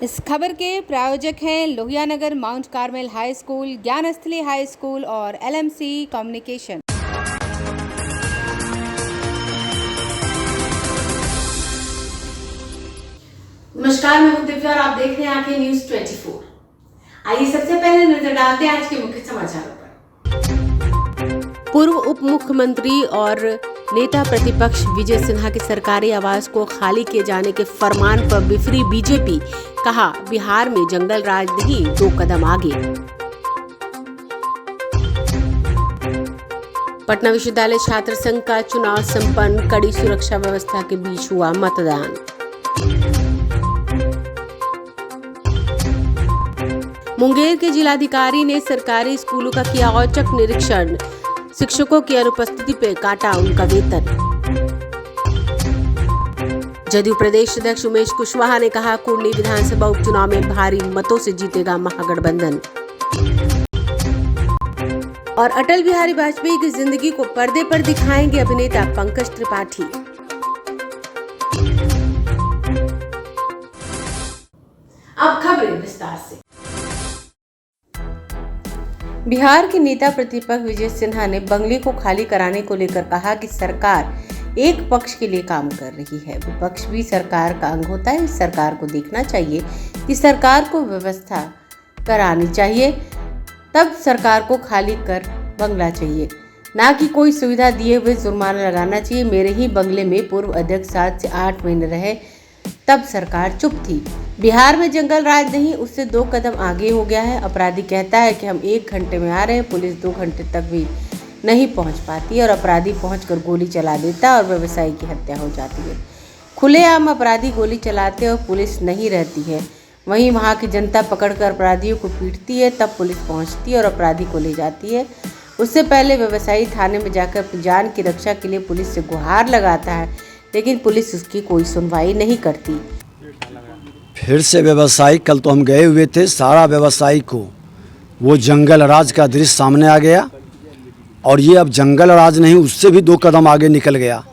इस खबर के प्रायोजक हैं Lohia Nagar Mount Carmel high school, Gyansthali high school और LMC कम्युनिकेशन। नमस्कार, मैं हूं दिव्या और आप देख रहे हैं आंखें न्यूज 24। आइए सबसे पहले नजर डालते हैं आज के मुख्य समाचारों पर। पूर्व उप मुख्यमंत्री और नेता प्रतिपक्ष विजय सिन्हा के सरकारी आवास को खाली किए जाने के फरमान पर बिफरी बीजेपी, कहा बिहार में जंगल राज नहीं, 2 कदम आगे। पटना विश्वविद्यालय छात्र संघ का चुनाव संपन्न, कड़ी सुरक्षा व्यवस्था के बीच हुआ मतदान। मुंगेर के जिलाधिकारी ने सरकारी स्कूलों का किया औचक निरीक्षण, शिक्षकों की अनुपस्थिति पे काटा उनका वेतन। जदयू प्रदेश अध्यक्ष उमेश कुशवाहा ने कहा कुंडली विधानसभा उपचुनाव में भारी मतों से जीतेगा महागठबंधन। और अटल बिहारी वाजपेयी की जिंदगी को पर्दे पर दिखाएंगे अभिनेता पंकज त्रिपाठी। अब खबरें विस्तार से। बिहार के नेता प्रतिपक्ष विजय सिन्हा ने बंगले को खाली कराने को लेकर कहा कि सरकार एक पक्ष के लिए काम कर रही है, विपक्ष भी सरकार का अंग होता है। इस सरकार को देखना चाहिए कि सरकार को व्यवस्था करानी चाहिए, तब सरकार को खाली कर बंगला चाहिए, ना कि कोई सुविधा दिए हुए जुर्माना लगाना चाहिए। मेरे ही बंगले में पूर्व अध्यक्ष 7 से 8 महीने रहे, तब सरकार चुप थी। बिहार में जंगल राज नहीं, उससे 2 कदम आगे हो गया है। अपराधी कहता है कि हम 1 घंटे में आ रहे हैं, पुलिस 2 घंटे तक भी नहीं पहुंच पाती और अपराधी पहुंचकर गोली चला देता है और व्यवसायी की हत्या हो जाती है। खुलेआम अपराधी गोली चलाते और पुलिस नहीं रहती है। वहीं वहां की जनता पकड़कर अपराधियों को पीटती है, तब पुलिस पहुंचती है और अपराधी को ले जाती है। उससे पहले व्यवसायी थाने में जाकर अपनी जान की रक्षा के लिए पुलिस से गुहार लगाता है, लेकिन पुलिस उसकी कोई सुनवाई नहीं करती। फिर से व्यवसायी, कल तो हम गए हुए थे, सारा व्यवसायी को वो जंगल राज का दृश्य सामने आ गया और ये अब जंगल राज नहीं, उससे भी 2 कदम आगे निकल गया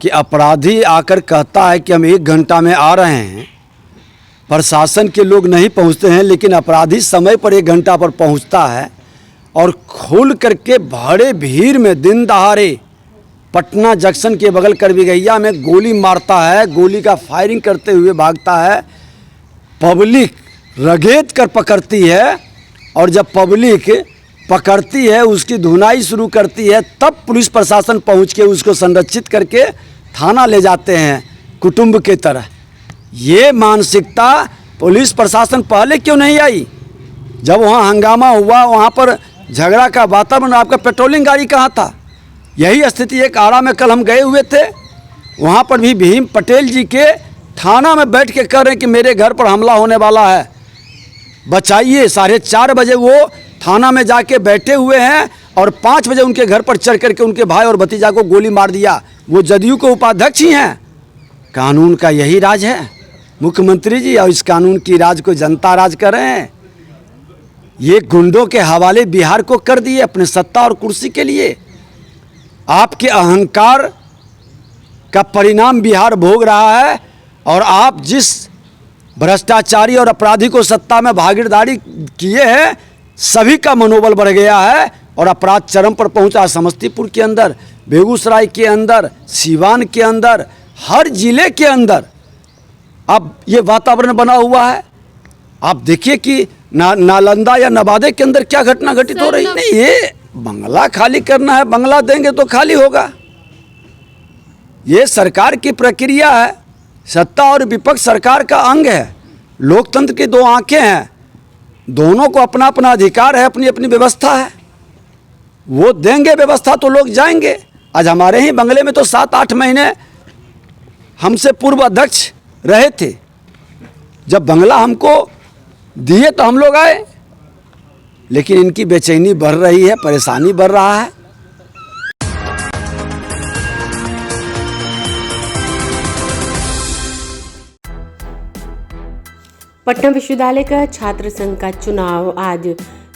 कि अपराधी आकर कहता है कि हम 1 घंटा में आ रहे हैं, प्रशासन के लोग नहीं पहुंचते हैं, लेकिन अपराधी समय पर 1 घंटा पर पहुंचता है और खोल करके बड़े भीड़ में दिन दहाड़े पटना जंक्शन के बगल करबिगैया में गोली मारता है, गोली का फायरिंग करते हुए भागता है। पब्लिक रगेद कर पकड़ती है और जब पब्लिक पकड़ती है, उसकी धुनाई शुरू करती है, तब पुलिस प्रशासन पहुंच के उसको संरक्षित करके थाना ले जाते हैं कुटुंब के तरह। ये मानसिकता पुलिस प्रशासन पहले क्यों नहीं आई? जब वहाँ हंगामा हुआ, वहाँ पर झगड़ा का वातावरण, आपका पेट्रोलिंग गाड़ी कहाँ था? यही स्थिति एक आरा में कल हम गए हुए थे, वहाँ पर भी भीम पटेल जी के थाना में बैठ के कह रहे हैं कि मेरे घर पर हमला होने वाला है, बचाइए। 4:30 बजे वो थाना में जाके बैठे हुए हैं और 5 बजे उनके घर पर चढ़ करके उनके भाई और भतीजा को गोली मार दिया। वो जदयू के उपाध्यक्ष ही हैं। कानून का यही राज है मुख्यमंत्री जी, और इस कानून की राज को जनता राज कर रहे हैं। ये गुंडों के हवाले बिहार को कर दिए अपने सत्ता और कुर्सी के लिए। आपके अहंकार का परिणाम बिहार भोग रहा है और आप जिस भ्रष्टाचारी और अपराधी को सत्ता में भागीदारी किए हैं, सभी का मनोबल बढ़ गया है और अपराध चरम पर पहुंचा। समस्तीपुर के अंदर, बेगूसराय के अंदर, सीवान के अंदर, हर जिले के अंदर अब ये वातावरण बना हुआ है। आप देखिए कि नालंदा या नवादा के अंदर क्या घटना घटित हो रही है। नहीं, ये बंगला खाली करना है, बंगला देंगे तो खाली होगा। ये सरकार की प्रक्रिया है। सत्ता और विपक्ष सरकार का अंग है। लोकतंत्र की 2 आंखें हैं, दोनों को अपना अपना अधिकार है, अपनी अपनी व्यवस्था है। वो देंगे व्यवस्था तो लोग जाएंगे। आज हमारे ही बंगले में तो 7-8 महीने हमसे पूर्व अध्यक्ष रहे थे। जब बंगला हमको दिए तो हम लोग आए, लेकिन इनकी बेचैनी बढ़ रही है, परेशानी बढ़ रहा है। पटना विश्वविद्यालय का छात्र संघ का चुनाव आज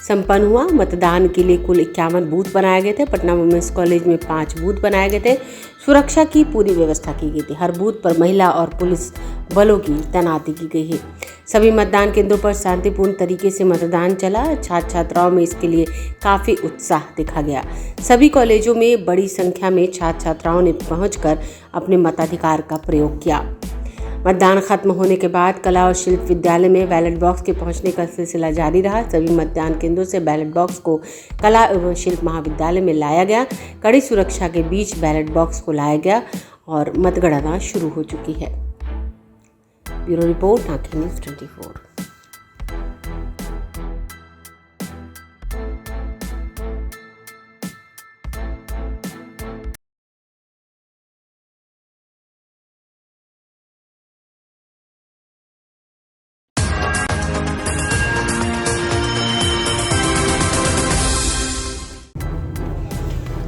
संपन्न हुआ। मतदान के लिए कुल 51 बूथ बनाए गए थे। पटना वुमेंस कॉलेज में 5 बूथ बनाए गए थे। सुरक्षा की पूरी व्यवस्था की गई थी। हर बूथ पर महिला और पुलिस बलों की तैनाती की गई है। सभी मतदान केंद्रों पर शांतिपूर्ण तरीके से मतदान चला। छात्र छात्राओं में इसके लिए काफ़ी उत्साह देखा गया। सभी कॉलेजों में बड़ी संख्या में छात्र छात्राओं ने पहुंचकर अपने मताधिकार का प्रयोग किया। मतदान खत्म होने के बाद कला और शिल्प विद्यालय में बैलेट बॉक्स के पहुंचने का सिलसिला जारी रहा। सभी मतदान केंद्रों से बैलेट बॉक्स को कला एवं शिल्प महाविद्यालय में लाया गया। कड़ी सुरक्षा के बीच बैलेट बॉक्स को लाया गया और मतगणना शुरू हो चुकी है। ब्यूरो रिपोर्ट, आंखें न्यूज़ 24।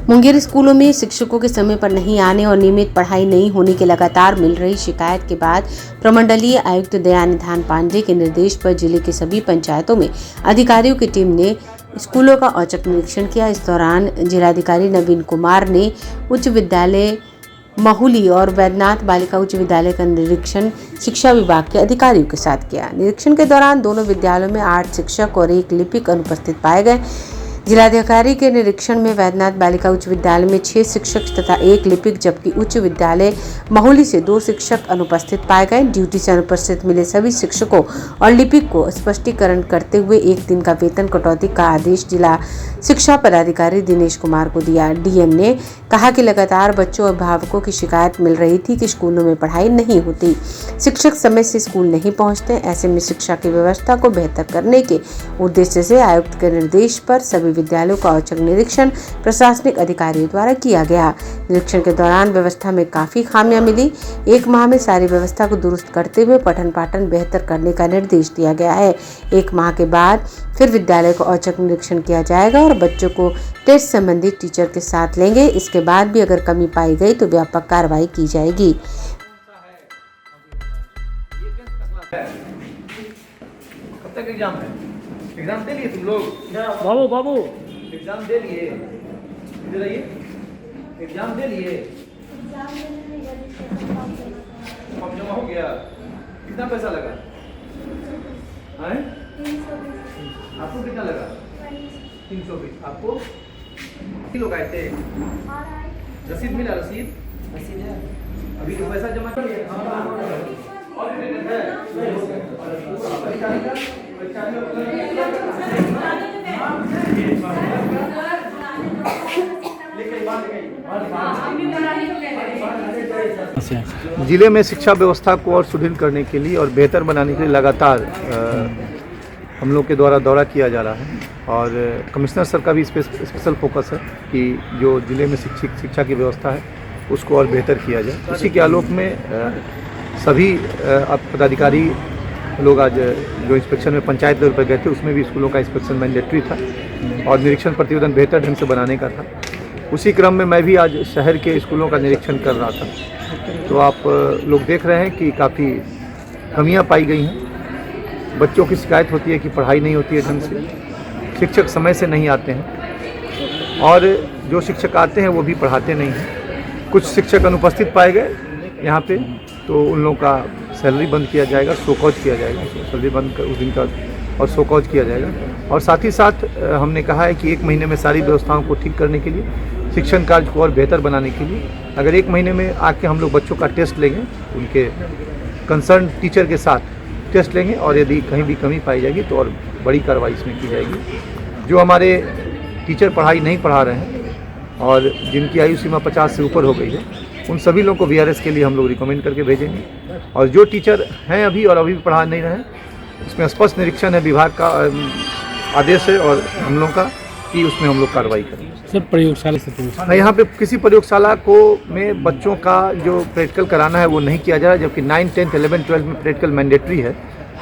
मुंगेर स्कूलों में शिक्षकों के समय पर नहीं आने और नियमित पढ़ाई नहीं होने की लगातार मिल रही शिकायत के बाद प्रमंडलीय आयुक्त दयानिधान पांडे के निर्देश पर जिले के सभी पंचायतों में अधिकारियों की टीम ने स्कूलों का औचक निरीक्षण किया। इस दौरान जिलाधिकारी नवीन कुमार ने उच्च विद्यालय महुली और वैद्यनाथ बालिका उच्च विद्यालय का निरीक्षण शिक्षा विभाग के अधिकारियों के साथ किया। निरीक्षण के दौरान दोनों विद्यालयों में 8 शिक्षक और 1 लिपिक अनुपस्थित पाए गए। जिलाधिकारी के निरीक्षण में वैद्यनाथ बालिका उच्च विद्यालय में 6 शिक्षक तथा 1 लिपिक जबकि उच्च विद्यालय महुली से 2 शिक्षक अनुपस्थित पाए गए। ड्यूटी से अनुपस्थित मिले सभी शिक्षकों और लिपिक को स्पष्टीकरण करते हुए 1 दिन का वेतन कटौती का आदेश जिला शिक्षा पदाधिकारी दिनेश कुमार को दिया। डीएम ने कहा कि लगातार बच्चों और अभिभावकों की शिकायत मिल रही थी कि स्कूलों में पढ़ाई नहीं होती, शिक्षक समय से स्कूल नहीं पहुंचते। ऐसे में शिक्षा की व्यवस्था को बेहतर करने के उद्देश्य से आयुक्त के निर्देश पर सभी विद्यालयों का औचक निरीक्षण प्रशासनिक अधिकारियों द्वारा किया गया। निरीक्षण के दौरान व्यवस्था में काफी खामियां मिली। 1 माह में सारी व्यवस्था को दुरुस्त करते हुए पठन पाठन बेहतर करने का निर्देश दिया गया है। 1 माह के बाद फिर विद्यालय को औचक निरीक्षण किया जाएगा और बच्चों को टेस्ट संबंधित टीचर के साथ लेंगे। इसके बाद भी अगर कमी पाई गई तो व्यापक कार्रवाई की जाएगी। कब तक एग्जाम है? एग्जाम दे लिए तुम लोग? बाबू एग्जाम दे लिए? इधर आइए। एग्जाम दे लिए? फॉर्म जमा हो गया? कितना पैसा लगा? हैं? आपको कितना लगा? 320। आपको कितने लोग आए थे? रसीद मिला? रसीद है। अभी तो पैसा जमा कर लिया। और है जिले में शिक्षा व्यवस्था को और सुदृढ़ करने के लिए और बेहतर बनाने के लिए लगातार हम लोग के द्वारा दौरा किया जा रहा है और कमिश्नर सर का भी स्पेशल फोकस है कि जो जिले में शिक्षा की व्यवस्था है उसको और बेहतर किया जाए। उसी के आलोक में सभी पदाधिकारी लोग आज जो इंस्पेक्शन में पंचायत लेवल पर गए थे उसमें भी स्कूलों का इंस्पेक्शन मैंडेटरी था और निरीक्षण प्रतिवेदन बेहतर ढंग से बनाने का था। उसी क्रम में मैं भी आज शहर के स्कूलों का निरीक्षण कर रहा था। तो आप लोग देख रहे हैं कि काफ़ी कमियां पाई गई हैं। बच्चों की शिकायत होती है कि पढ़ाई नहीं होती है ढंग से, शिक्षक समय से नहीं आते हैं और जो शिक्षक आते हैं वो भी पढ़ाते नहीं हैं। कुछ शिक्षक अनुपस्थित पाए गए यहाँ पे, तो उन लोगों का सैलरी बंद किया जाएगा, शोकॉज किया जाएगा, सैलरी बंद कर उस दिन का और शोकॉज किया जाएगा। और साथ ही साथ हमने कहा है कि 1 महीने में सारी व्यवस्थाओं को ठीक करने के लिए, शिक्षण कार्य को और बेहतर बनाने के लिए अगर 1 महीने में आके हम लोग बच्चों का टेस्ट लेंगे, उनके कंसर्न टीचर के साथ टेस्ट लेंगे और यदि कहीं भी कमी पाई जाएगी तो और बड़ी कार्रवाई इसमें की जाएगी। जो हमारे टीचर पढ़ाई नहीं पढ़ा रहे हैं और जिनकी आयु सीमा 50 से ऊपर हो गई है, उन सभी लोगों को VRS के लिए हम लोग रिकमेंड करके भेजेंगे। और जो टीचर हैं अभी और अभी भी पढ़ा नहीं रहे, उसमें स्पष्ट निरीक्षण है, विभाग का आदेश है और हम लोग का कि उसमें हम लोग कार्रवाई करेंगे। सर प्रयोगशाला से यहाँ पे किसी प्रयोगशाला को में बच्चों का जो प्रैक्टिकल कराना है वो नहीं किया जा रहा है, जबकि 9, 10, 11, 12 में प्रैक्टिकल मैंडेटरी है।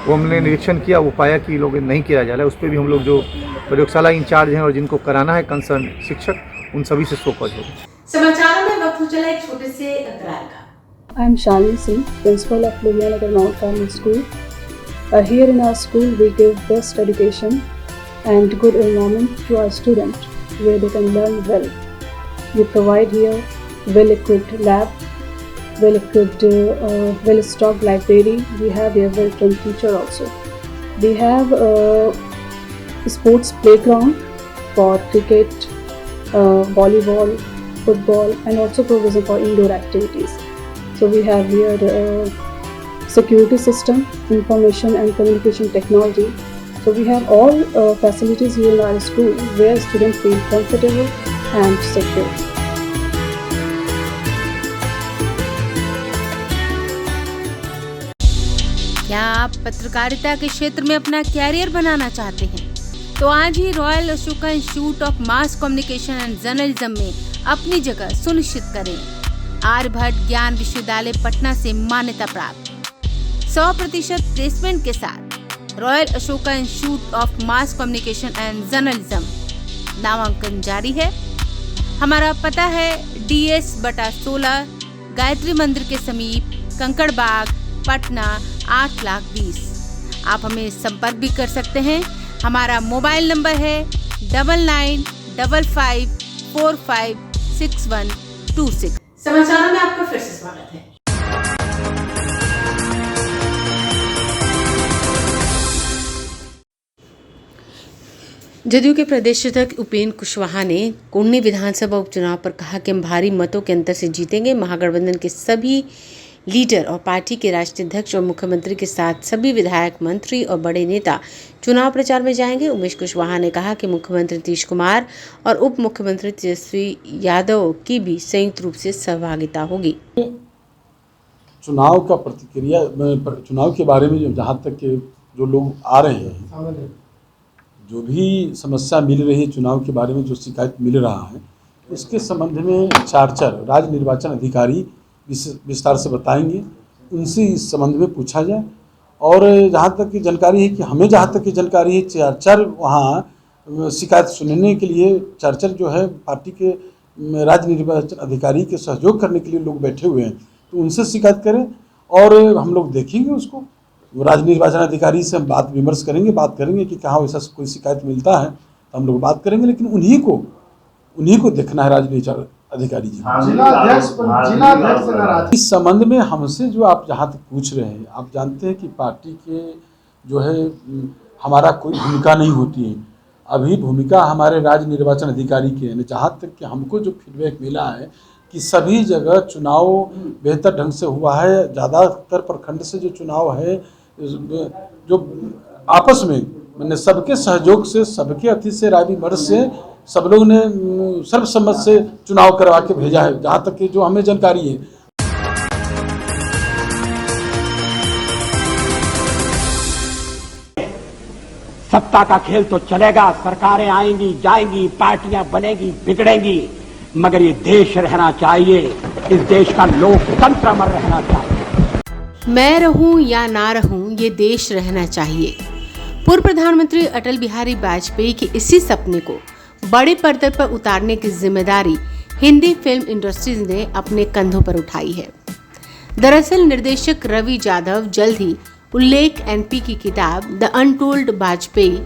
वो हमने निरीक्षण किया, वो पाया कि लोग नहीं किया जा रहा है। उस पर भी हम लोग जो प्रयोगशाला इंचार्ज हैं और जिनको कराना है कंसर्न शिक्षक, उन सभी से शोकॉज होगा। समाचारों में वक्त हो चला एक छोटे से अंतराल का। I am Shalini Singh, principal of Luhianagar Mount Carmel School. Here in our school we give best education and good environment to our students where they can learn well. We provide here well-equipped lab, well-equipped, well-stocked library. We have here well-trained teacher also. We have a sports playground for cricket, volleyball, football, and also provision for indoor activities. So we have here security system, information and communication technology. So we have all facilities here in our school where students feel comfortable and secure. क्या आप पत्रकारिता के क्षेत्र में अपना career बनाना चाहते हैं? तो आज ही royal Ashoka institute of mass communication and journalism में अपनी जगह सुनिश्चित करें। आर्यभट्ट ज्ञान विश्वविद्यालय पटना से मान्यता प्राप्त 100% प्लेसमेंट के साथ royal Ashoka institute of mass communication and journalism नामांकन जारी है। हमारा पता है DS/16 गायत्री मंदिर के समीप कंकड़ बाग पटना 8,20,000। आप हमें संपर्क भी कर सकते हैं। हमारा मोबाइल नंबर है 9955456126। समाचारों में आपका फिर से स्वागत है। जदयू के प्रदेश अध्यक्ष उपेंद्र कुशवाहा ने कुंडनी विधानसभा उपचुनाव पर कहा कि हम भारी मतों के अंतर से जीतेंगे। महागठबंधन के सभी लीडर और पार्टी के राष्ट्रीय अध्यक्ष और मुख्यमंत्री के साथ सभी विधायक, मंत्री और बड़े नेता चुनाव प्रचार में जाएंगे। उमेश कुशवाहा ने कहा कि मुख्यमंत्री नीतीश कुमार और उप मुख्यमंत्री तेजस्वी यादव की भी संयुक्त रूप से सहभागिता होगी। चुनाव का प्रतिक्रिया चुनाव के बारे में जहाँ तक के जो लोग आ रहे हैं, जो भी समस्या मिल रही है चुनाव के बारे में, जो शिकायत मिल रहा है, उसके संबंध में चार राज्य निर्वाचन अधिकारी विस्तार से बताएंगे। उनसे इस संबंध में पूछा जाए। और जहाँ तक की जानकारी है कि हमें जहाँ तक की जानकारी है, चार वहाँ शिकायत सुनने के लिए चार जो है पार्टी के राज्य निर्वाचन अधिकारी के सहयोग करने के लिए लोग बैठे हुए हैं। तो उनसे शिकायत करें और हम लोग देखेंगे उसको। राज्य निर्वाचन अधिकारी से हम बात विमर्श करेंगे, बात करेंगे कि कहाँ वैसा कोई शिकायत मिलता है तो हम लोग बात करेंगे। लेकिन उन्हीं को देखना है राज्य निर्वाचन अधिकारी जी। इस संबंध में हमसे जो आप जहाँ तक पूछ रहे हैं, आप जानते हैं कि पार्टी के जो है हमारा कोई भूमिका नहीं होती है। अभी भूमिका हमारे राज्य निर्वाचन अधिकारी की है। जहाँ तक कि हमको जो फीडबैक मिला है कि सभी जगह चुनाव बेहतर ढंग से हुआ है। ज़्यादातर प्रखंड से जो चुनाव है, जो आपस में मैंने सबके सहयोग से, सबके अति से, राय विमर्श से सब लोग ने सर्वसम्मत से चुनाव करवा के भेजा है, जहाँ तक कि जो हमें जानकारी है। सत्ता का खेल तो चलेगा, सरकारें आएंगी जाएंगी, पार्टियां बनेगी बिगड़ेंगी, मगर ये देश रहना चाहिए। इस देश का लोकतंत्र अमर रहना चाहिए। मैं रहूं या ना रहूं, ये देश रहना चाहिए। पूर्व प्रधानमंत्री अटल बिहारी वाजपेयी के इसी सपने को बड़े पर्दे पर उतारने की जिम्मेदारी हिंदी फिल्म इंडस्ट्रीज ने अपने कंधों पर उठाई है। दरअसल निर्देशक रवि यादव जल्द ही उल्लेख NP की किताब the untold Vajpayee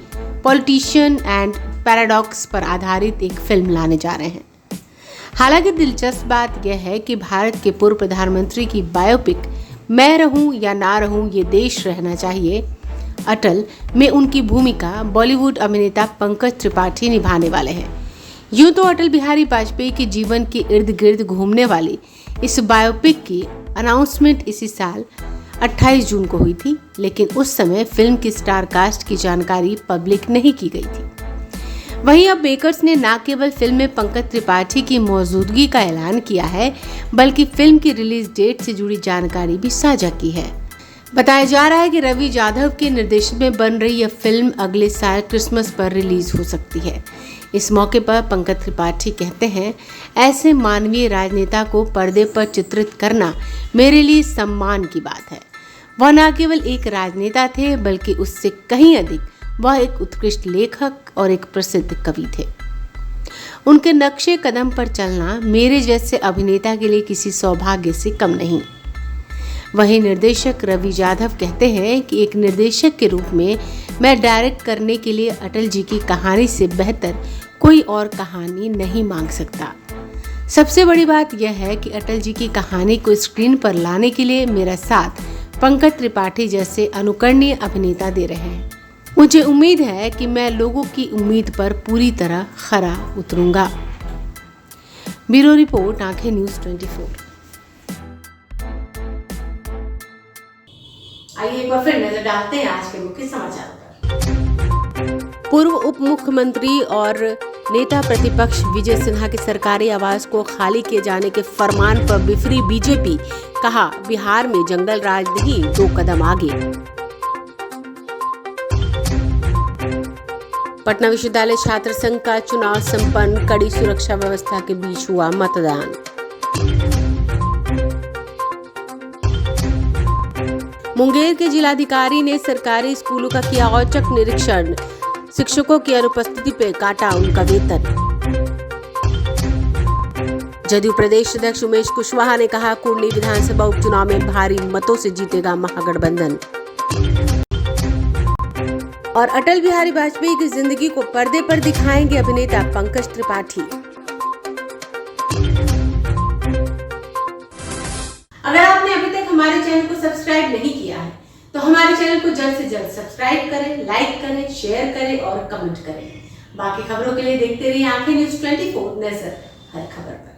politician and paradox पर आधारित एक फिल्म लाने जा रहे हैं। हालांकि दिलचस्प बात यह है कि भारत के पूर्व प्रधानमंत्री की बायोपिक मैं रहूं या ना रहूं, ये देश रहना चाहिए अटल में उनकी भूमिका बॉलीवुड अभिनेता पंकज त्रिपाठी निभाने वाले हैं। यूं तो अटल बिहारी वाजपेयी के जीवन के इर्द गिर्द घूमने वाली इस बायोपिक की अनाउंसमेंट इसी साल 28 जून को हुई थी, लेकिन उस समय फिल्म की स्टार कास्ट की जानकारी पब्लिक नहीं की गई थी। वहीं अब मेकर्स ने न केवल फिल्म में पंकज त्रिपाठी की मौजूदगी का ऐलान किया है, बल्कि फिल्म की रिलीज डेट से जुड़ी जानकारी भी साझा की है। बताया जा रहा है कि रवि यादव के निर्देशन में बन रही यह फिल्म अगले साल क्रिसमस पर रिलीज हो सकती है। इस मौके पर पंकज त्रिपाठी कहते हैं, ऐसे मानवीय राजनेता को पर्दे पर चित्रित करना मेरे लिए सम्मान की बात है। वह न केवल एक राजनेता थे, बल्कि उससे कहीं अधिक वह एक उत्कृष्ट लेखक और एक प्रसिद्ध कवि थे। उनके नक्शे कदम पर चलना मेरे जैसे अभिनेता के लिए किसी सौभाग्य से कम नहीं। वहीं निर्देशक रवि यादव कहते हैं कि एक निर्देशक के रूप में मैं डायरेक्ट करने के लिए अटल जी की कहानी से बेहतर कोई और कहानी नहीं मांग सकता। सबसे बड़ी बात यह है कि अटल जी की कहानी को स्क्रीन पर लाने के लिए मेरा साथ पंकज त्रिपाठी जैसे अनुकरणीय अभिनेता दे रहे हैं। मुझे उम्मीद है कि मैं लोगों की उम्मीद पर पूरी तरह खरा उतरूंगा। ब्यूरो रिपोर्ट, आंखें न्यूज़ 24। आइए एक बार फिर नजर डालते हैं आज के मुख्य समाचारों पर। पूर्व उप मुख्यमंत्री और नेता प्रतिपक्ष विजय सिन्हा के सरकारी आवास को खाली किए जाने के फरमान पर बिफरी बीजेपी, कहा बिहार में जंगल राज नहीं, 2 कदम आगे। पटना विश्वविद्यालय छात्र संघ का चुनाव संपन्न, कड़ी सुरक्षा व्यवस्था के बीच हुआ मतदान। मुंगेर के जिलाधिकारी ने सरकारी स्कूलों का किया औचक निरीक्षण, शिक्षकों की अनुपस्थिति पे काटा उनका वेतन। जदयू प्रदेश अध्यक्ष उमेश कुशवाहा ने कहा कुर्नी विधानसभा उपचुनाव में भारी मतों से जीतेगा महागठबंधन। और अटल बिहारी वाजपेयी की जिंदगी को पर्दे पर दिखाएंगे अभिनेता पंकज त्रिपाठी। अगर आपने अभी तक हमारे चैनल को सब्सक्राइब नहीं किया है तो हमारे चैनल को जल्द से जल्द सब्सक्राइब करें, लाइक करें, शेयर करें और कमेंट करें। बाकी खबरों के लिए देखते रहिए आंखें न्यूज़ 24, नजर हर खबर पर।